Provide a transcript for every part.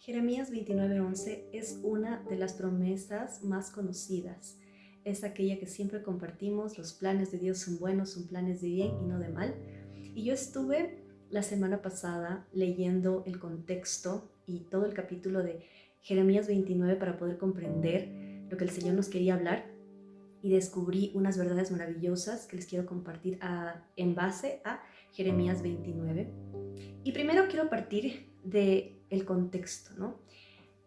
Jeremías 29:11 es una de las promesas más conocidas. Es aquella que siempre compartimos: los planes de Dios son buenos, son planes de bien y no de mal. Y yo estuve la semana pasada leyendo el contexto y todo el capítulo de Jeremías 29 para poder comprender lo que el Señor nos quería hablar, y descubrí unas verdades maravillosas que les quiero compartir en base a Jeremías 29. Y primero quiero partir del contexto, ¿no?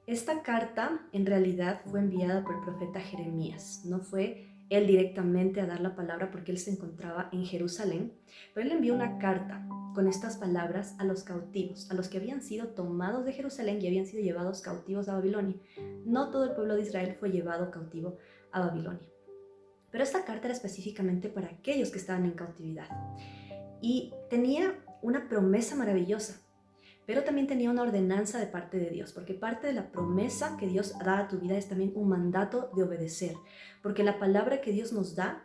Esta carta en realidad fue enviada por el profeta Jeremías. No fue él directamente a dar la palabra porque él se encontraba en Jerusalén, pero él envió una carta con estas palabras a los cautivos, a los que habían sido tomados de Jerusalén y habían sido llevados cautivos a Babilonia. No todo el pueblo de Israel fue llevado cautivo a Babilonia, pero esta carta era específicamente para aquellos que estaban en cautividad. Y tenía una promesa maravillosa, pero también tenía una ordenanza de parte de Dios, porque parte de la promesa que Dios da a tu vida es también un mandato de obedecer, porque la palabra que Dios nos da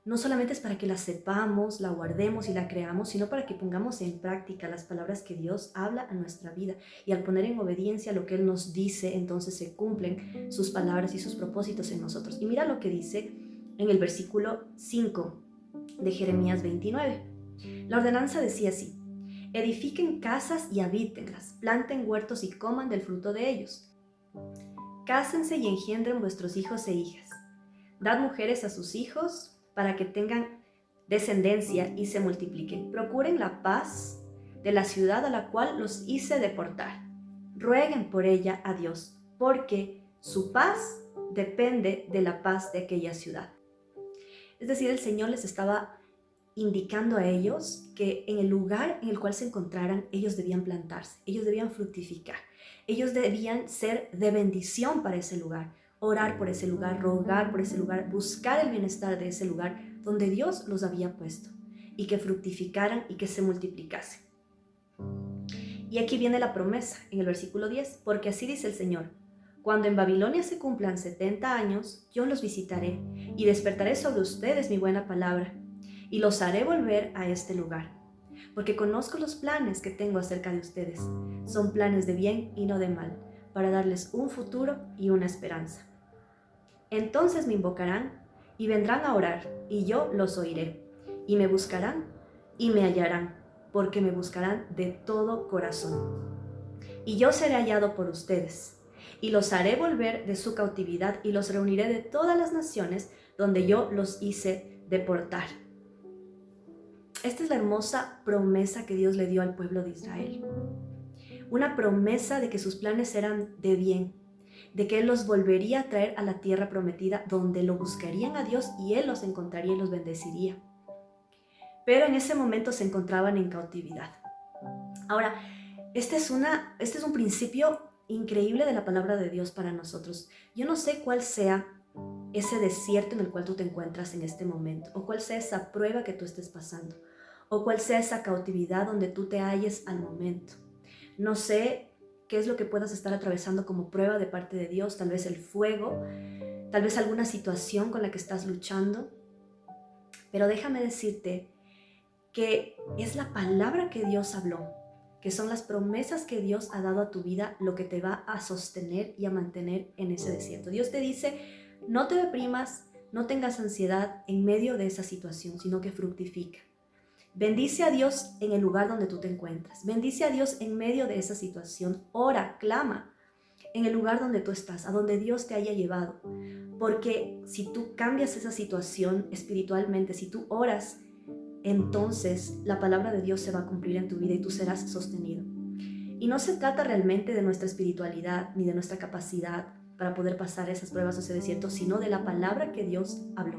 no solamente es para que la sepamos, la guardemos y la creamos, sino para que pongamos en práctica las palabras que Dios habla a nuestra vida. Y al poner en obediencia lo que Él nos dice, entonces se cumplen sus palabras y sus propósitos en nosotros. Y mira lo que dice en el versículo 5 de Jeremías 29. La ordenanza decía así: edifiquen casas y habítenlas, planten huertos y coman del fruto de ellos. Cásense y engendren vuestros hijos e hijas. Dad mujeres a sus hijos para que tengan descendencia y se multipliquen. Procuren la paz de la ciudad a la cual los hice deportar. Rueguen por ella a Dios, porque su paz depende de la paz de aquella ciudad. Es decir, el Señor les estaba indicando a ellos que en el lugar en el cual se encontraran, ellos debían plantarse, ellos debían fructificar, ellos debían ser de bendición para ese lugar, orar por ese lugar, rogar por ese lugar, buscar el bienestar de ese lugar donde Dios los había puesto, y que fructificaran y que se multiplicasen. Y aquí viene la promesa en el versículo 10, porque así dice el Señor: cuando en Babilonia se cumplan 70 años, yo los visitaré y despertaré sobre ustedes mi buena palabra, y los haré volver a este lugar, porque conozco los planes que tengo acerca de ustedes. Son planes de bien y no de mal, para darles un futuro y una esperanza. Entonces me invocarán y vendrán a orar, y yo los oiré, y me buscarán y me hallarán, porque me buscarán de todo corazón. Y yo seré hallado por ustedes, y los haré volver de su cautividad, y los reuniré de todas las naciones donde yo los hice deportar. Esta es la hermosa promesa que Dios le dio al pueblo de Israel. Una promesa de que sus planes eran de bien, de que Él los volvería a traer a la tierra prometida, donde lo buscarían a Dios y Él los encontraría y los bendeciría. Pero en ese momento se encontraban en cautividad. Ahora, este es un principio increíble de la palabra de Dios para nosotros. Yo no sé cuál sea ese desierto en el cual tú te encuentras en este momento, o cuál sea esa prueba que tú estés pasando, o cuál sea esa cautividad donde tú te halles al momento. No sé qué es lo que puedas estar atravesando como prueba de parte de Dios, tal vez el fuego, tal vez alguna situación con la que estás luchando, pero déjame decirte que es la palabra que Dios habló, que son las promesas que Dios ha dado a tu vida lo que te va a sostener y a mantener en ese desierto. Dios te dice: no te deprimas, no tengas ansiedad en medio de esa situación, sino que fructifica. Bendice a Dios en el lugar donde tú te encuentras. Bendice a Dios en medio de esa situación. Ora, clama en el lugar donde tú estás, a donde Dios te haya llevado. Porque si tú cambias esa situación espiritualmente, si tú oras, entonces la palabra de Dios se va a cumplir en tu vida y tú serás sostenido. Y no se trata realmente de nuestra espiritualidad ni de nuestra capacidad para poder pasar esas pruebas o ese desierto, sino de la palabra que Dios habló.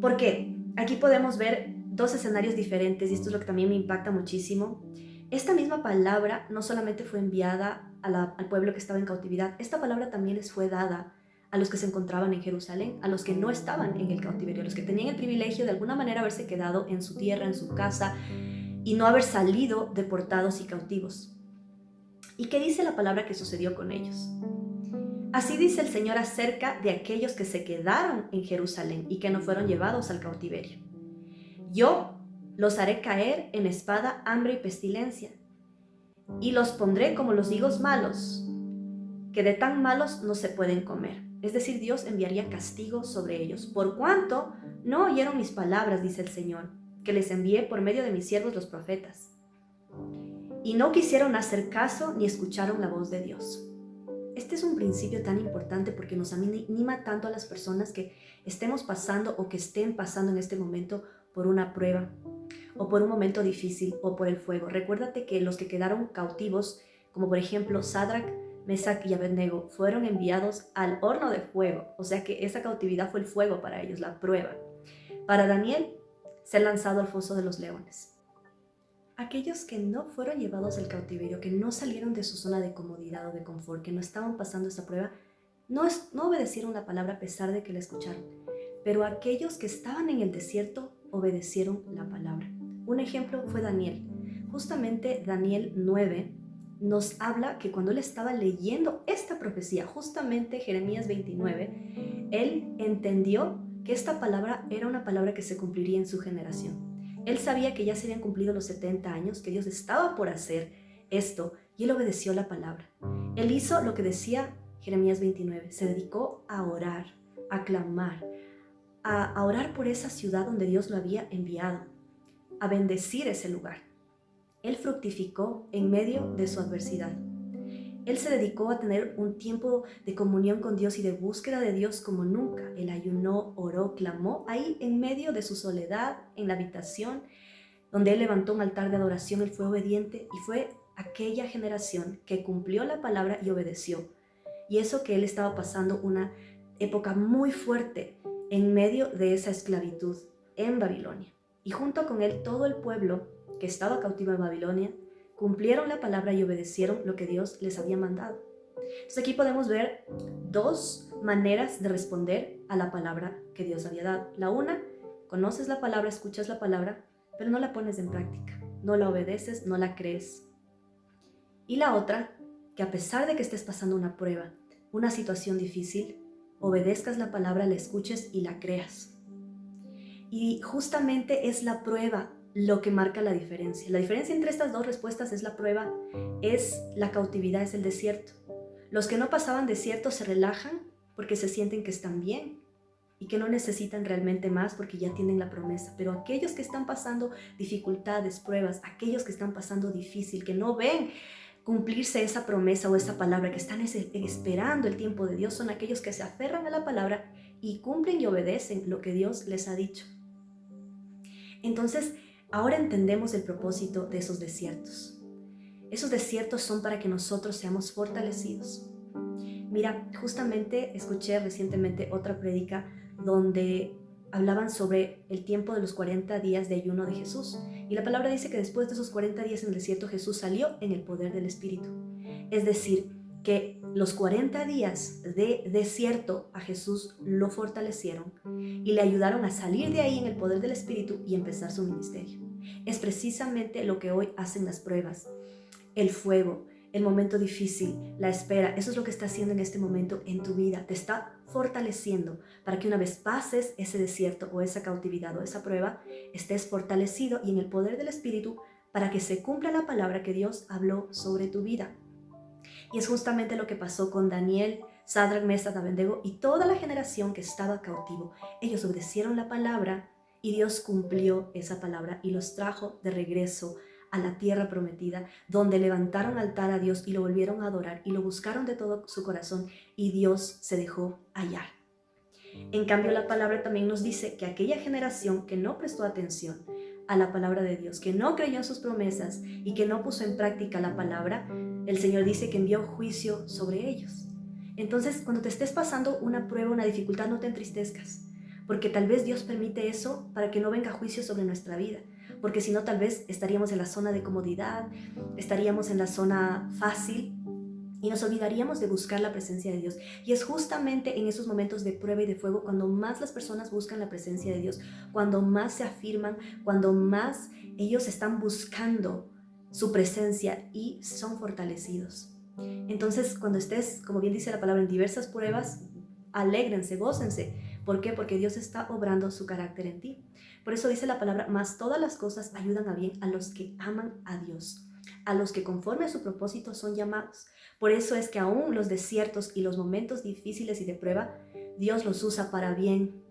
¿Por qué? Aquí podemos ver dos escenarios diferentes, y esto es lo que también me impacta muchísimo. Esta misma palabra no solamente fue enviada al pueblo que estaba en cautividad, esta palabra también les fue dada a los que se encontraban en Jerusalén, a los que no estaban en el cautiverio, a los que tenían el privilegio de alguna manera haberse quedado en su tierra, en su casa, y no haber salido deportados y cautivos. ¿Y qué dice la palabra que sucedió con ellos? Así dice el Señor acerca de aquellos que se quedaron en Jerusalén y que no fueron llevados al cautiverio: yo los haré caer en espada, hambre y pestilencia, y los pondré como los higos malos, que de tan malos no se pueden comer. Es decir, Dios enviaría castigo sobre ellos, por cuanto no oyeron mis palabras, dice el Señor, que les envié por medio de mis siervos los profetas, y no quisieron hacer caso ni escucharon la voz de Dios. Este es un principio tan importante porque nos anima tanto a las personas que estemos pasando o que estén pasando en este momento por una prueba o por un momento difícil o por el fuego. Recuérdate que los que quedaron cautivos, como por ejemplo Sadrach, Mesach y Abednego, fueron enviados al horno de fuego. O sea que esa cautividad fue el fuego para ellos, la prueba. Para Daniel, ser lanzado al foso de los leones. Aquellos que no fueron llevados al cautiverio, que no salieron de su zona de comodidad o de confort, que no estaban pasando esta prueba, no obedecieron la palabra a pesar de que la escucharon. Pero aquellos que estaban en el desierto obedecieron la palabra. Un ejemplo fue Daniel. Justamente Daniel 9 nos habla que cuando él estaba leyendo esta profecía, justamente Jeremías 29, él entendió que esta palabra era una palabra que se cumpliría en su generación. Él sabía que ya se habían cumplido los 70 años, que Dios estaba por hacer esto, y él obedeció la palabra. Él hizo lo que decía Jeremías 29, se dedicó a orar, a clamar, a orar por esa ciudad donde Dios lo había enviado, a bendecir ese lugar. Él fructificó en medio de su adversidad. Él se dedicó a tener un tiempo de comunión con Dios y de búsqueda de Dios como nunca. Él ayunó, oró, clamó, ahí en medio de su soledad, en la habitación, donde él levantó un altar de adoración. Él fue obediente y fue aquella generación que cumplió la palabra y obedeció. Y eso que él estaba pasando una época muy fuerte en medio de esa esclavitud en Babilonia. Y junto con él todo el pueblo que estaba cautivo en Babilonia cumplieron la palabra y obedecieron lo que Dios les había mandado. Entonces aquí podemos ver dos maneras de responder a la palabra que Dios había dado. La una, conoces la palabra, escuchas la palabra, pero no la pones en práctica, no la obedeces, no la crees. Y la otra, que a pesar de que estés pasando una prueba, una situación difícil, obedezcas la palabra, la escuches y la creas. Y justamente es la prueba lo que marca la diferencia. La diferencia entre estas dos respuestas es la prueba, es la cautividad, es el desierto. Los que no pasaban desierto se relajan porque se sienten que están bien y que no necesitan realmente más porque ya tienen la promesa. Pero aquellos que están pasando dificultades, pruebas, aquellos que están pasando difícil, que no ven cumplirse esa promesa o esa palabra, que están esperando el tiempo de Dios, son aquellos que se aferran a la palabra y cumplen y obedecen lo que Dios les ha dicho. Entonces, ahora entendemos el propósito de esos desiertos. Esos desiertos son para que nosotros seamos fortalecidos. Mira, justamente escuché recientemente otra prédica donde hablaban sobre el tiempo de los 40 días de ayuno de Jesús. Y la palabra dice que después de esos 40 días en el desierto, Jesús salió en el poder del Espíritu. Es decir, que los 40 días de desierto a Jesús lo fortalecieron y le ayudaron a salir de ahí en el poder del Espíritu y empezar su ministerio. Es precisamente lo que hoy hacen las pruebas, el fuego, el momento difícil, la espera. Eso es lo que está haciendo en este momento en tu vida. Te está fortaleciendo para que una vez pases ese desierto o esa cautividad o esa prueba, estés fortalecido y en el poder del Espíritu para que se cumpla la palabra que Dios habló sobre tu vida. Y es justamente lo que pasó con Daniel, Sadrach, Mesach, Abednego y toda la generación que estaba cautivo. Ellos obedecieron la palabra y Dios cumplió esa palabra y los trajo de regreso a la tierra prometida, donde levantaron altar a Dios y lo volvieron a adorar y lo buscaron de todo su corazón y Dios se dejó hallar. En cambio, la palabra también nos dice que aquella generación que no prestó atención a la palabra de Dios, que no creyó en sus promesas y que no puso en práctica la palabra, el Señor dice que envió juicio sobre ellos. Entonces, cuando te estés pasando una prueba, una dificultad, no te entristezcas, porque tal vez Dios permite eso para que no venga juicio sobre nuestra vida, porque si no, tal vez estaríamos en la zona de comodidad, estaríamos en la zona fácil y nos olvidaríamos de buscar la presencia de Dios. Y es justamente en esos momentos de prueba y de fuego cuando más las personas buscan la presencia de Dios, cuando más se afirman, cuando más ellos están buscando su presencia y son fortalecidos. Entonces, cuando estés, como bien dice la palabra, en diversas pruebas, alégrense, gócense. ¿Por qué? Porque Dios está obrando su carácter en ti. Por eso dice la palabra, mas todas las cosas ayudan a bien a los que aman a Dios, a los que conforme a su propósito son llamados. Por eso es que aún los desiertos y los momentos difíciles y de prueba, Dios los usa para bien,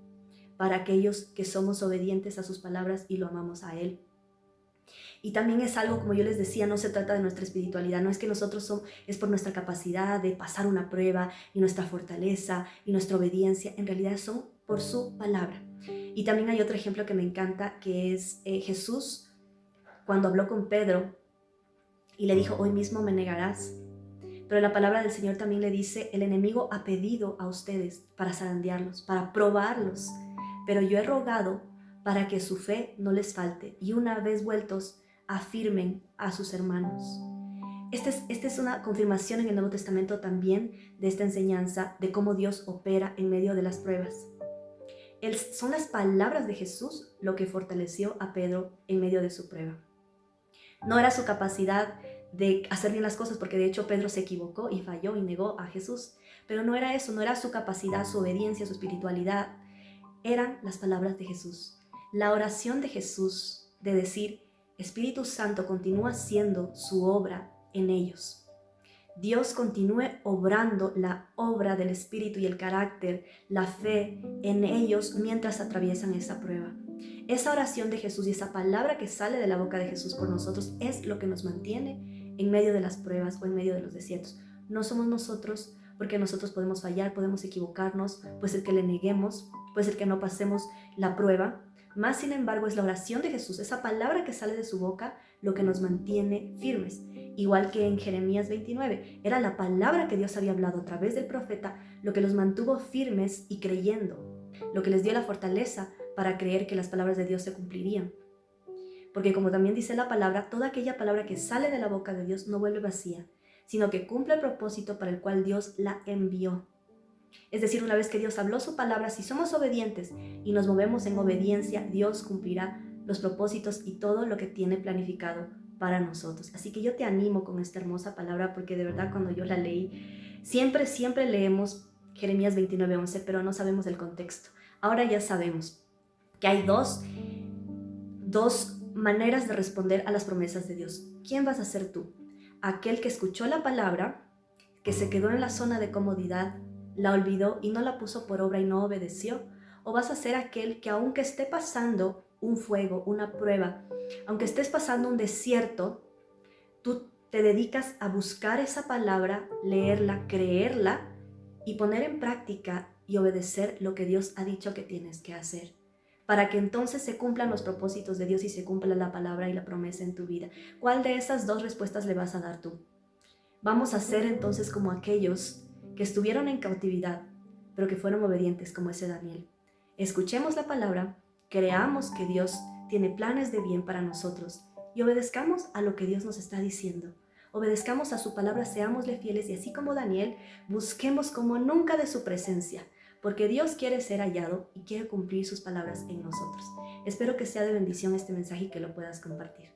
para aquellos que somos obedientes a sus palabras y lo amamos a Él. Y también es algo, como yo les decía, no se trata de nuestra espiritualidad, no es que nosotros somos, es por nuestra capacidad de pasar una prueba y nuestra fortaleza y nuestra obediencia, en realidad son por su palabra. Y también hay otro ejemplo que me encanta, que es Jesús cuando habló con Pedro y le dijo, hoy mismo me negarás. Pero la palabra del Señor también le dice, el enemigo ha pedido a ustedes para zarandearlos, para probarlos, pero yo he rogado para que su fe no les falte y una vez vueltos afirmen a sus hermanos. Esta es una confirmación en el Nuevo Testamento también de esta enseñanza de cómo Dios opera en medio de las pruebas. Son las palabras de Jesús lo que fortaleció a Pedro en medio de su prueba. No era su capacidad de hacer bien las cosas, porque de hecho Pedro se equivocó y falló y negó a Jesús. Pero no era eso, no era su capacidad, su obediencia, su espiritualidad. Eran las palabras de Jesús. La oración de Jesús de decir, Espíritu Santo continúa haciendo su obra en ellos. Dios continúe obrando la obra del Espíritu y el carácter, la fe en ellos mientras atraviesan esa prueba. Esa oración de Jesús y esa palabra que sale de la boca de Jesús por nosotros es lo que nos mantiene en medio de las pruebas o en medio de los desiertos. No somos nosotros, porque nosotros podemos fallar, podemos equivocarnos, puede ser que le neguemos, puede ser que no pasemos la prueba. Más sin embargo es la oración de Jesús, esa palabra que sale de su boca, lo que nos mantiene firmes. Igual que en Jeremías 29, era la palabra que Dios había hablado a través del profeta lo que los mantuvo firmes y creyendo, lo que les dio la fortaleza para creer que las palabras de Dios se cumplirían. Porque como también dice la palabra, toda aquella palabra que sale de la boca de Dios no vuelve vacía, sino que cumple el propósito para el cual Dios la envió. Es decir, una vez que Dios habló su palabra, si somos obedientes y nos movemos en obediencia, Dios cumplirá los propósitos y todo lo que tiene planificado para nosotros. Así que yo te animo con esta hermosa palabra, porque de verdad cuando yo la leí, siempre leemos Jeremías 29:11, pero no sabemos el contexto. Ahora ya sabemos que hay dos maneras de responder a las promesas de Dios. ¿Quién vas a ser tú? ¿Aquel que escuchó la palabra, que se quedó en la zona de comodidad, la olvidó y no la puso por obra y no obedeció? ¿O vas a ser aquel que aunque esté pasando un fuego, una prueba, aunque estés pasando un desierto, tú te dedicas a buscar esa palabra, leerla, creerla y poner en práctica y obedecer lo que Dios ha dicho que tienes que hacer, para que entonces se cumplan los propósitos de Dios y se cumpla la palabra y la promesa en tu vida? ¿Cuál de esas dos respuestas le vas a dar tú? Vamos a ser entonces como aquellos que estuvieron en cautividad, pero que fueron obedientes como ese Daniel. Escuchemos la palabra, creamos que Dios tiene planes de bien para nosotros y obedezcamos a lo que Dios nos está diciendo. Obedezcamos a su palabra, seámosle fieles y así como Daniel, busquemos como nunca de su presencia, porque Dios quiere ser hallado y quiere cumplir sus palabras en nosotros. Espero que sea de bendición este mensaje y que lo puedas compartir.